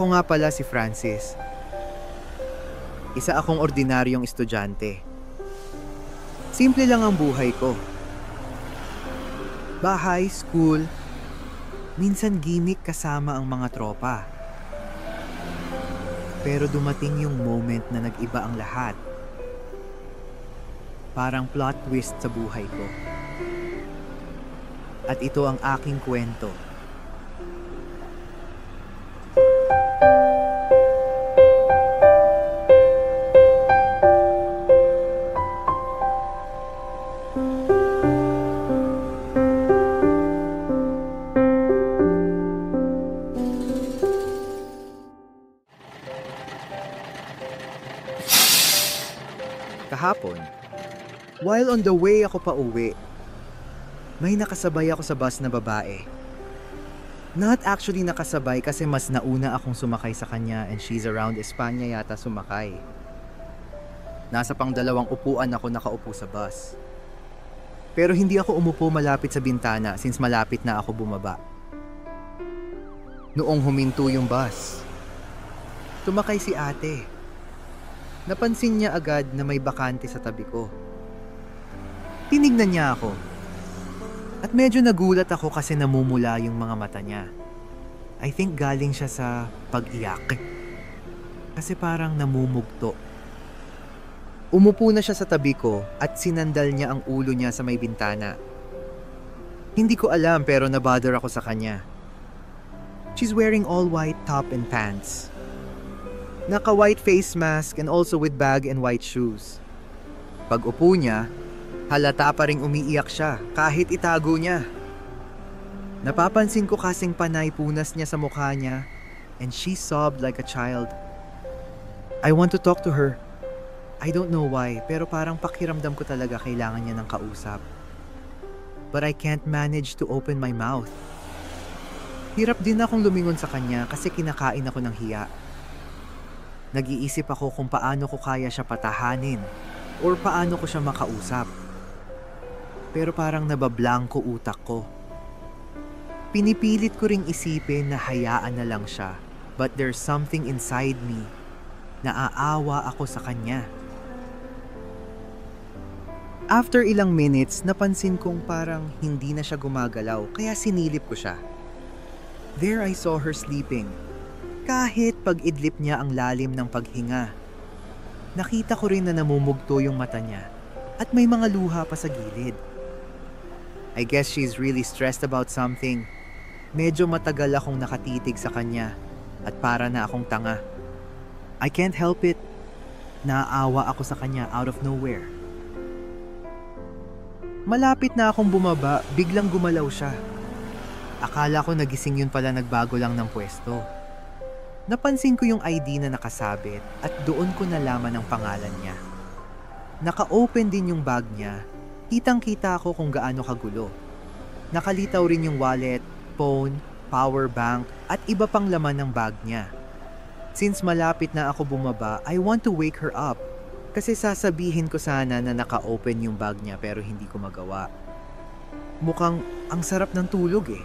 Ako nga pala si Francis. Isa akong ordinaryong estudyante. Simple lang ang buhay ko. Bahay, school, minsan gimmick kasama ang mga tropa. Pero dumating yung moment na nag-iba ang lahat. Parang plot twist sa buhay ko. At ito ang aking kwento. Kahapon, while on the way ako pa uwi, may nakasabay ako sa bus na babae. Not actually nakasabay kasi mas nauna akong sumakay sa kanya and she's around Espanya yata sumakay. Nasa pang 2 upuan ako nakaupo sa bus. Pero hindi ako umupo malapit sa bintana since malapit na ako bumaba. Noong huminto yung bus, tumakay si ate. Napansin niya agad na may bakante sa tabi ko. Tinignan niya ako. At medyo nagulat ako kasi namumula yung mga mata niya. I think galing siya sa pag-iyak. Kasi parang namumugto. Umupo na siya sa tabi ko at sinandal niya ang ulo niya sa may bintana. Hindi ko alam pero nabother ako sa kanya. She's wearing all white top and pants. Naka-white face mask and also with bag and white shoes. Pag upo niya, halata pa ring umiiyak siya kahit itago niya. Napapansin ko kasing panay punas niya sa mukha niya and she sobbed like a child. I want to talk to her. I don't know why pero parang pakiramdam ko talaga kailangan niya ng kausap. But I can't manage to open my mouth. Hirap din akong lumingon sa kanya kasi kinakain ako ng hiya. Nag-iisip ako kung paano ko kaya siya patahanin or paano ko siya makausap. Pero parang nabablangko utak ko. Pinipilit ko ring isipin na hayaan na lang siya, but there's something inside me na aawa ako sa kanya. After ilang minutes, napansin kong parang hindi na siya gumagalaw kaya sinilip ko siya. There I saw her sleeping. Kahit pag-idlip niya ang lalim ng paghinga. Nakita ko rin na namumugto yung mata niya at may mga luha pa sa gilid. I guess she's really stressed about something. Medyo matagal akong nakatitig sa kanya at para na akong tanga. I can't help it. Naaawa ako sa kanya out of nowhere. Malapit na akong bumaba, biglang gumalaw siya. Akala ko nagising yun pala nagbago lang ng pwesto. Napansin ko yung ID na nakasabit at doon ko nalaman ang pangalan niya. Naka-open din yung bag niya. Kitang-kita ko kung gaano kagulo. Nakalitaw rin yung wallet, phone, power bank at iba pang laman ng bag niya. Since malapit na ako bumaba, I want to wake her up. Kasi sasabihin ko sana na naka-open yung bag niya pero hindi ko magawa. Mukhang ang sarap ng tulog eh.